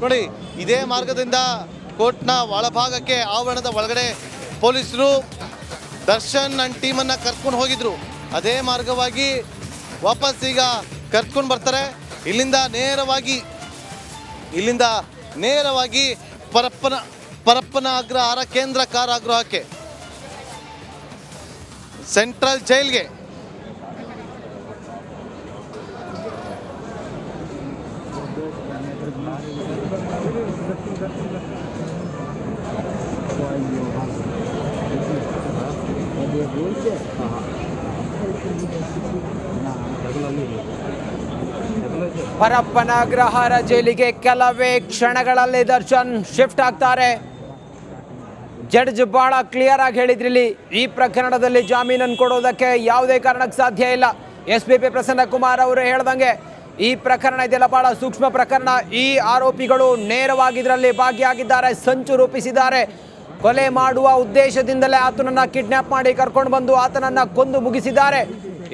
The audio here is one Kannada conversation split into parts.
ನೋಡಿ ಇದೇ ಮಾರ್ಗದಿಂದ ಕೋರ್ಟ್ನ ಒಳಭಾಗಕ್ಕೆ ಆವರಣದ ಒಳಗಡೆ ಪೊಲೀಸರು ದರ್ಶನ್ ಅಂಡ್ ಟೀಮನ್ನು ಕರ್ಕೊಂಡು ಹೋಗಿದ್ರು. ಅದೇ ಮಾರ್ಗವಾಗಿ ವಾಪಸ್ ಈಗ ಕರ್ಕೊಂಡು ಬರ್ತಾರೆ. ಇಲ್ಲಿಂದ ನೇರವಾಗಿ ಪರಪ್ಪನ ಅಗ್ರಹಾರ ಕೇಂದ್ರ ಕಾರಾಗೃಹಕ್ಕೆ, ಸೆಂಟ್ರಲ್ ಜೈಲ್ಗೆ. ಪರಪ್ಪನ ಅಗ್ರಹಾರ ಜೈಲಿಗೆ ಕೆಲವೇ ಕ್ಷಣಗಳಲ್ಲಿ ದರ್ಶನ್ ಶಿಫ್ಟ್ ಆಗ್ತಾರೆ. ಜಡ್ಜ್ ಬಹಳ ಕ್ಲಿಯರ್ ಆಗಿ ಹೇಳಿದ್ರಿಲ್ಲಿ, ಈ ಪ್ರಕರಣದಲ್ಲಿ ಜಾಮೀನನ್ನು ಕೊಡೋದಕ್ಕೆ ಯಾವುದೇ ಕಾರಣಕ್ಕೆ ಸಾಧ್ಯ ಇಲ್ಲ. SPP ಪ್ರಸನ್ನ ಕುಮಾರ್ ಅವರು ಹೇಳ್ದಂಗೆ ಈ ಪ್ರಕರಣ ಇದೆಲ್ಲ ಬಹಳ ಸೂಕ್ಷ್ಮ ಪ್ರಕರಣ. ಈ ಆರೋಪಿಗಳು ನೇರವಾಗಿ ಇದರಲ್ಲಿ ಭಾಗಿಯಾಗಿದ್ದಾರೆ, ಸಂಚು ರೂಪಿಸಿದ್ದಾರೆ. ಕೊಲೆ ಮಾಡುವ ಉದ್ದೇಶದಿಂದಲೇ ಆತನನ್ನು ಕಿಡ್ನಾಪ್ ಮಾಡಿ ಕರ್ಕೊಂಡು ಬಂದು ಆತನನ್ನು ಕೊಂದು ಮುಗಿಸಿದ್ದಾರೆ.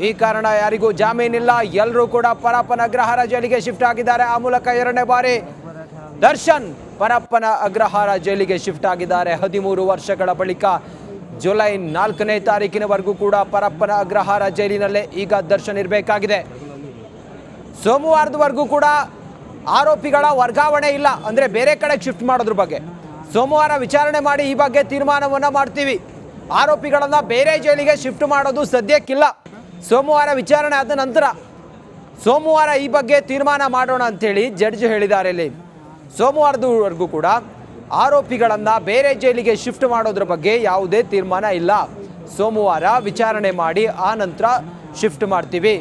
ಈ ಕಾರಣ ಯಾರಿಗೂ ಜಾಮೀನಿಲ್ಲ. ಎಲ್ಲರೂ ಕೂಡ ಪರಪ್ಪನ ಅಗ್ರಹಾರ ಜೈಲಿಗೆ ಶಿಫ್ಟ್ ಆಗಿದ್ದಾರೆ. ಆ ಮೂಲಕ ಎರಡನೇ ಬಾರಿ ದರ್ಶನ್ ಪರಪ್ಪನ ಅಗ್ರಹಾರ ಜೈಲಿಗೆ ಶಿಫ್ಟ್ ಆಗಿದ್ದಾರೆ. 13 ವರ್ಷಗಳ ಬಳಿಕ ಜುಲೈ 4ನೇ ತಾರೀಕಿನವರೆಗೂ ಕೂಡ ಪರಪ್ಪನ ಅಗ್ರಹಾರ ಜೈಲಿನಲ್ಲೇ ಈಗ ದರ್ಶನ್ ಇರಬೇಕಾಗಿದೆ. ಸೋಮವಾರದವರೆಗೂ ಕೂಡ ಆರೋಪಿಗಳ ವರ್ಗಾವಣೆ ಇಲ್ಲ, ಅಂದರೆ ಬೇರೆ ಕಡೆಗೆ ಶಿಫ್ಟ್ ಮಾಡೋದ್ರ ಬಗ್ಗೆ ಸೋಮವಾರ ವಿಚಾರಣೆ ಮಾಡಿ ಈ ಬಗ್ಗೆ ತೀರ್ಮಾನವನ್ನು ಮಾಡ್ತೀವಿ. ಆರೋಪಿಗಳನ್ನು ಬೇರೆ ಜೈಲಿಗೆ ಶಿಫ್ಟ್ ಮಾಡೋದು ಸದ್ಯಕ್ಕಿಲ್ಲ. ಸೋಮವಾರ ವಿಚಾರಣೆ ಆದ ನಂತರ ಸೋಮವಾರ ಈ ಬಗ್ಗೆ ತೀರ್ಮಾನ ಮಾಡೋಣ ಅಂಥೇಳಿ ಜಡ್ಜ್ ಹೇಳಿದ್ದಾರೆ. ಇಲ್ಲಿ ಸೋಮವಾರದವರೆಗೂ ಕೂಡ ಆರೋಪಿಗಳನ್ನು ಬೇರೆ ಜೈಲಿಗೆ ಶಿಫ್ಟ್ ಮಾಡೋದ್ರ ಬಗ್ಗೆ ಯಾವುದೇ ತೀರ್ಮಾನ ಇಲ್ಲ. ಸೋಮವಾರ ವಿಚಾರಣೆ ಮಾಡಿ ಆ ನಂತರ ಶಿಫ್ಟ್ ಮಾಡ್ತೀವಿ.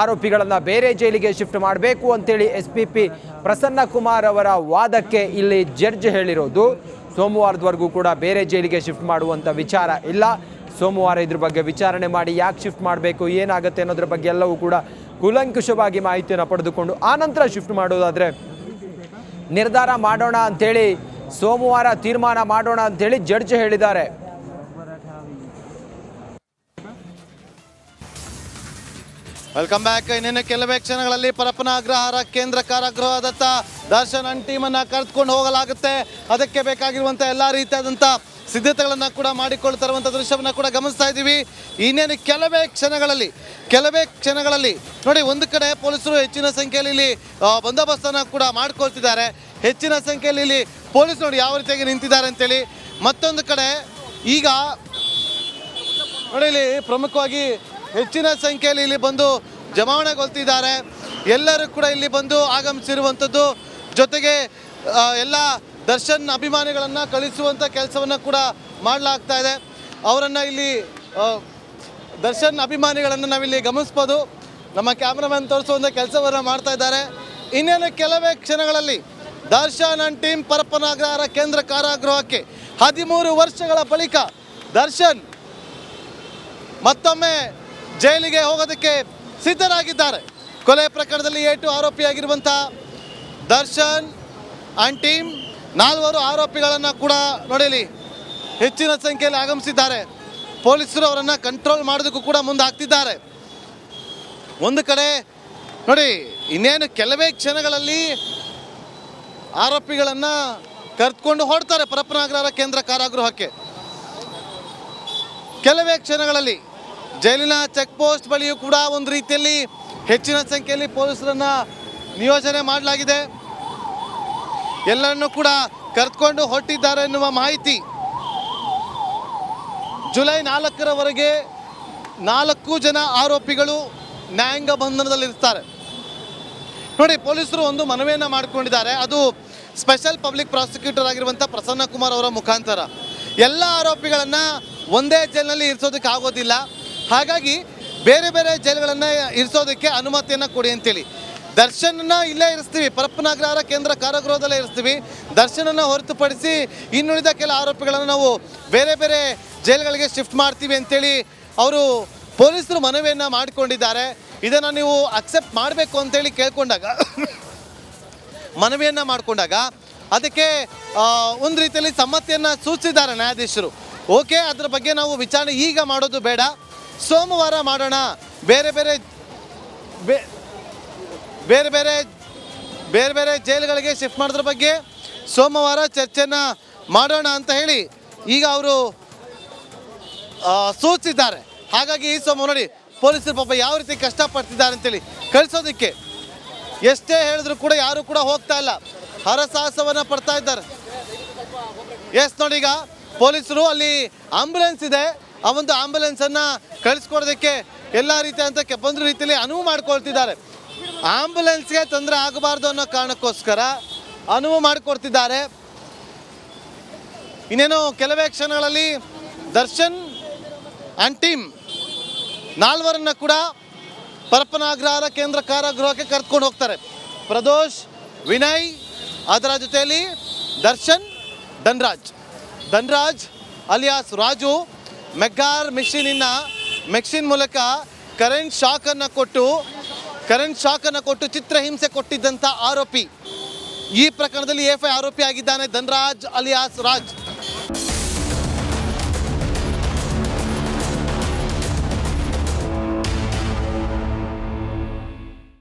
ಆರೋಪಿಗಳನ್ನು ಬೇರೆ ಜೈಲಿಗೆ ಶಿಫ್ಟ್ ಮಾಡಬೇಕು ಅಂತೇಳಿ SPP ಪ್ರಸನ್ನ ಕುಮಾರ್ ಅವರ ವಾದಕ್ಕೆ ಇಲ್ಲಿ ಜಡ್ಜ್ ಹೇಳಿರೋದು. ಸೋಮವಾರದವರೆಗೂ ಕೂಡ ಬೇರೆ ಜೈಲಿಗೆ ಶಿಫ್ಟ್ ಮಾಡುವಂಥ ವಿಚಾರ ಇಲ್ಲ. ಸೋಮವಾರ ಇದ್ರ ಬಗ್ಗೆ ವಿಚಾರಣೆ ಮಾಡಿ ಯಾಕೆ ಶಿಫ್ಟ್ ಮಾಡಬೇಕು, ಏನಾಗುತ್ತೆ ಅನ್ನೋದ್ರ ಬಗ್ಗೆ ಎಲ್ಲವೂ ಕೂಡ ಕೂಲಂಕುಷವಾಗಿ ಮಾಹಿತಿಯನ್ನು ಪಡೆದುಕೊಂಡು ಆನಂತರ ಶಿಫ್ಟ್ ಮಾಡೋದಾದರೆ ನಿರ್ಧಾರ ಮಾಡೋಣ ಅಂಥೇಳಿ, ಸೋಮವಾರ ತೀರ್ಮಾನ ಮಾಡೋಣ ಅಂಥೇಳಿ ಜಡ್ಜ್ ಹೇಳಿದ್ದಾರೆ. Welcome back. ಇನ್ನೇನು ಕೆಲವೇ ಕ್ಷಣಗಳಲ್ಲಿ ಪರಪ್ಪನ ಅಗ್ರಹಾರ ಕೇಂದ್ರ ಕಾರಾಗೃಹದತ್ತ ದರ್ಶನ್ ಅಂಡ್ ಟೀಮನ್ನು ಕರೆದುಕೊಂಡು ಹೋಗಲಾಗುತ್ತೆ. ಅದಕ್ಕೆ ಬೇಕಾಗಿರುವಂಥ ಎಲ್ಲ ರೀತಿಯಾದಂಥ ಸಿದ್ಧತೆಗಳನ್ನು ಕೂಡ ಮಾಡಿಕೊಳ್ತಿರುವಂಥ ದೃಶ್ಯವನ್ನು ಕೂಡ ಗಮನಿಸ್ತಾ ಇದ್ದೀವಿ. ಇನ್ನೇನು ಕೆಲವೇ ಕ್ಷಣಗಳಲ್ಲಿ ನೋಡಿ, ಒಂದು ಕಡೆ ಪೊಲೀಸರು ಹೆಚ್ಚಿನ ಸಂಖ್ಯೆಯಲ್ಲಿ ಇಲ್ಲಿ ಬಂದೋಬಸ್ತನ್ನು ಕೂಡ ಮಾಡ್ಕೊಳ್ತಿದ್ದಾರೆ. ಹೆಚ್ಚಿನ ಸಂಖ್ಯೆಯಲ್ಲಿ ಇಲ್ಲಿ ಪೊಲೀಸರು ನೋಡಿ ಯಾವ ರೀತಿಯಾಗಿ ನಿಂತಿದ್ದಾರೆ ಅಂತೇಳಿ. ಮತ್ತೊಂದು ಕಡೆ ಈಗ ನೋಡಿ ಇಲ್ಲಿ ಪ್ರಮುಖವಾಗಿ ಹೆಚ್ಚಿನ ಸಂಖ್ಯೆಯಲ್ಲಿ ಇಲ್ಲಿ ಬಂದು ಜಮಾವಣೆಗೊಳ್ತಿದ್ದಾರೆ. ಎಲ್ಲರೂ ಕೂಡ ಇಲ್ಲಿ ಬಂದು ಆಗಮಿಸಿರುವಂಥದ್ದು. ಜೊತೆಗೆ ಎಲ್ಲ ದರ್ಶನ್ ಅಭಿಮಾನಿಗಳನ್ನು ಕಳಿಸುವಂಥ ಕೆಲಸವನ್ನು ಕೂಡ ಮಾಡಲಾಗ್ತಾ ಇದೆ. ಅವರನ್ನು ಇಲ್ಲಿ ದರ್ಶನ್ ಅಭಿಮಾನಿಗಳನ್ನು ನಾವಿಲ್ಲಿ ಗಮನಿಸ್ಬೋದು. ನಮ್ಮ ಕ್ಯಾಮ್ರಾಮನ್ ತೋರಿಸುವಂಥ ಕೆಲಸವನ್ನು ಮಾಡ್ತಾ ಇದ್ದಾರೆ. ಇನ್ನೇನು ಕೆಲವೇ ಕ್ಷಣಗಳಲ್ಲಿ ದರ್ಶನ್ ಅಂಡ್ ಟೀಮ್ ಪರಪ್ಪನ ಅಗ್ರಹಾರ ಕೇಂದ್ರ ಕಾರಾಗೃಹಕ್ಕೆ 13 ವರ್ಷಗಳ ಬಳಿಕ ದರ್ಶನ್ ಮತ್ತೊಮ್ಮೆ ಜೈಲಿಗೆ ಹೋಗೋದಕ್ಕೆ ಸಿದ್ಧರಾಗಿದ್ದಾರೆ. ಕೊಲೆ ಪ್ರಕರಣದಲ್ಲಿ ಏಟು ಆರೋಪಿಯಾಗಿರುವಂಥ ದರ್ಶನ್ ಅಂಡ್ ಟೀಮ್ 4 ಆರೋಪಿಗಳನ್ನು ಕೂಡ ನೋಡಿಲಿ ಹೆಚ್ಚಿನ ಸಂಖ್ಯೆಯಲ್ಲಿ ಆಗಮಿಸಿದ್ದಾರೆ. ಪೊಲೀಸರು ಅವರನ್ನು ಕಂಟ್ರೋಲ್ ಮಾಡೋದಕ್ಕೂ ಕೂಡ ಮುಂದೆ ಆಗ್ತಿದ್ದಾರೆ. ಒಂದು ಕಡೆ ನೋಡಿ, ಇನ್ನೇನು ಕೆಲವೇ ಕ್ಷಣಗಳಲ್ಲಿ ಆರೋಪಿಗಳನ್ನು ಕರೆದುಕೊಂಡು ಹೊರಡ್ತಾರೆ ಪರಪ್ಪನ ಅಗ್ರಹಾರ ಕೇಂದ್ರ ಕಾರಾಗೃಹಕ್ಕೆ. ಕೆಲವೇ ಕ್ಷಣಗಳಲ್ಲಿ ಜೈಲಿನ ಚೆಕ್ ಪೋಸ್ಟ್ ಬಳಿಯೂ ಕೂಡ ಒಂದು ರೀತಿಯಲ್ಲಿ ಹೆಚ್ಚಿನ ಸಂಖ್ಯೆಯಲ್ಲಿ ಪೊಲೀಸರನ್ನು ನಿಯೋಜನೆ ಮಾಡಲಾಗಿದೆ. ಎಲ್ಲರನ್ನೂ ಕೂಡ ಕರೆದುಕೊಂಡು ಹೊರಟಿದ್ದಾರೆ ಎನ್ನುವ ಮಾಹಿತಿ. ಜುಲೈ 4ರವರೆಗೆ 4 ಜನ ಆರೋಪಿಗಳು ನ್ಯಾಯಾಂಗ ಬಂಧನದಲ್ಲಿರ್ತಾರೆ. ನೋಡಿ, ಪೊಲೀಸರು ಒಂದು ಮನವಿಯನ್ನು ಮಾಡಿಕೊಂಡಿದ್ದಾರೆ. ಅದು ಸ್ಪೆಷಲ್ ಪಬ್ಲಿಕ್ ಪ್ರಾಸಿಕ್ಯೂಟರ್ ಆಗಿರುವಂಥ ಪ್ರಸನ್ನ ಕುಮಾರ್ ಅವರ ಮುಖಾಂತರ. ಎಲ್ಲ ಆರೋಪಿಗಳನ್ನು ಒಂದೇ ಜೈಲಿನಲ್ಲಿ ಇರಿಸೋದಕ್ಕೆ ಆಗೋದಿಲ್ಲ, ಹಾಗಾಗಿ ಬೇರೆ ಬೇರೆ ಜೈಲುಗಳನ್ನು ಇರಿಸೋದಕ್ಕೆ ಅನುಮತಿಯನ್ನು ಕೊಡಿ ಅಂತೇಳಿ. ದರ್ಶನನ್ನು ಇಲ್ಲೇ ಇರಿಸ್ತೀವಿ, ಪರಪ್ಪನ ಅಗ್ರಹಾರ ಕೇಂದ್ರ ಕಾರಾಗೃಹದಲ್ಲೇ ಇರಿಸ್ತೀವಿ. ದರ್ಶನನ್ನು ಹೊರತುಪಡಿಸಿ ಇನ್ನುಳಿದ ಕೆಲ ಆರೋಪಿಗಳನ್ನು ನಾವು ಬೇರೆ ಬೇರೆ ಜೈಲುಗಳಿಗೆ ಶಿಫ್ಟ್ ಮಾಡ್ತೀವಿ ಅಂತೇಳಿ ಅವರು ಪೊಲೀಸರು ಮನವಿಯನ್ನು ಮಾಡಿಕೊಂಡಿದ್ದಾರೆ. ಇದನ್ನು ನೀವು ಅಕ್ಸೆಪ್ಟ್ ಮಾಡಬೇಕು ಅಂತೇಳಿ ಮನವಿಯನ್ನು ಮಾಡಿಕೊಂಡಾಗ ಅದಕ್ಕೆ ಒಂದು ರೀತಿಯಲ್ಲಿ ಸಮ್ಮತಿಯನ್ನು ಸೂಚಿಸಿದ್ದಾರೆ ನ್ಯಾಯಾಧೀಶರು. ಓಕೆ, ಅದರ ಬಗ್ಗೆ ನಾವು ವಿಚಾರಣೆ ಈಗ ಮಾಡೋದು ಬೇಡ, ಸೋಮವಾರ ಮಾಡೋಣ. ಬೇರೆ ಬೇರೆ ಬೇರೆ ಬೇರೆ ಜೈಲುಗಳಿಗೆ ಶಿಫ್ಟ್ ಮಾಡೋದ್ರ ಬಗ್ಗೆ ಸೋಮವಾರ ಚರ್ಚೆಯನ್ನು ಮಾಡೋಣ ಅಂತ ಹೇಳಿ ಈಗ ಅವರು ಸೂಚಿಸಿದ್ದಾರೆ. ಹಾಗಾಗಿ ಈ ಸೋಮವಾರ ನೋಡಿ ಪೊಲೀಸರು ಪಾಪ ಯಾವ ರೀತಿ ಕಷ್ಟಪಡ್ತಿದ್ದಾರೆ ಅಂತೇಳಿ ಕಳಿಸೋದಕ್ಕೆ ಎಷ್ಟೇ ಹೇಳಿದ್ರು ಕೂಡ ಯಾರು ಕೂಡ ಹೋಗ್ತಾ ಇಲ್ಲ, ಹರಸಾಹಸವನ್ನು ಪಡ್ತಾ ಇದ್ದಾರೆ. ಎಸ್ ನೋಡಿ, ಈಗ ಪೊಲೀಸರು ಅಲ್ಲಿ ಆಂಬ್ಯುಲೆನ್ಸ್ ಇದೆ, ಆ ಒಂದು ಆಂಬ್ಯುಲೆನ್ಸನ್ನು ಕಳಿಸ್ಕೊಡೋದಕ್ಕೆ ಎಲ್ಲ ರೀತಿಯಂತ ಒಂದು ರೀತಿಯಲ್ಲಿ ಅನುವು ಮಾಡಿಕೊಳ್ತಿದ್ದಾರೆ. ಆಂಬ್ಯುಲೆನ್ಸ್ಗೆ ತೊಂದರೆ ಆಗಬಾರ್ದು ಅನ್ನೋ ಕಾರಣಕ್ಕೋಸ್ಕರ ಅನುವು ಮಾಡಿಕೊಡ್ತಿದ್ದಾರೆ. ಇನ್ನೇನು ಕೆಲವೇ ಕ್ಷಣಗಳಲ್ಲಿ ದರ್ಶನ್ ಆ್ಯಂಡ್ ಟೀಮ್ 4 ಕೂಡ ಪರಪ್ಪನ ಅಗ್ರಹಾರ ಕೇಂದ್ರ ಕಾರಾಗೃಹಕ್ಕೆ ಕರ್ಕೊಂಡು ಹೋಗ್ತಾರೆ. ಪ್ರದೋಷ್, ವಿನಯ್, ಅದರ ಜೊತೆಯಲ್ಲಿ ದರ್ಶನ್, ಧನ್ರಾಜ್ ಅಲಿಯಾಸ್ ರಾಜು ಮೆಗ್ಗಾರ್ ಮೆಷಿನ್ ಮೂಲಕ ಕರೆಂಟ್ ಶಾಕನ್ನು ಕೊಟ್ಟು ಚಿತ್ರಹಿಂಸೆ ಕೊಟ್ಟಿದ್ದಂಥ ಆರೋಪಿ. ಈ ಪ್ರಕರಣದಲ್ಲಿ ಎಫ್ಐ ಆರೋಪಿ ಆಗಿದ್ದಾನೆ ಧನ್ರಾಜ್ ಅಲಿಯಾಸ್ ರಾಜ್.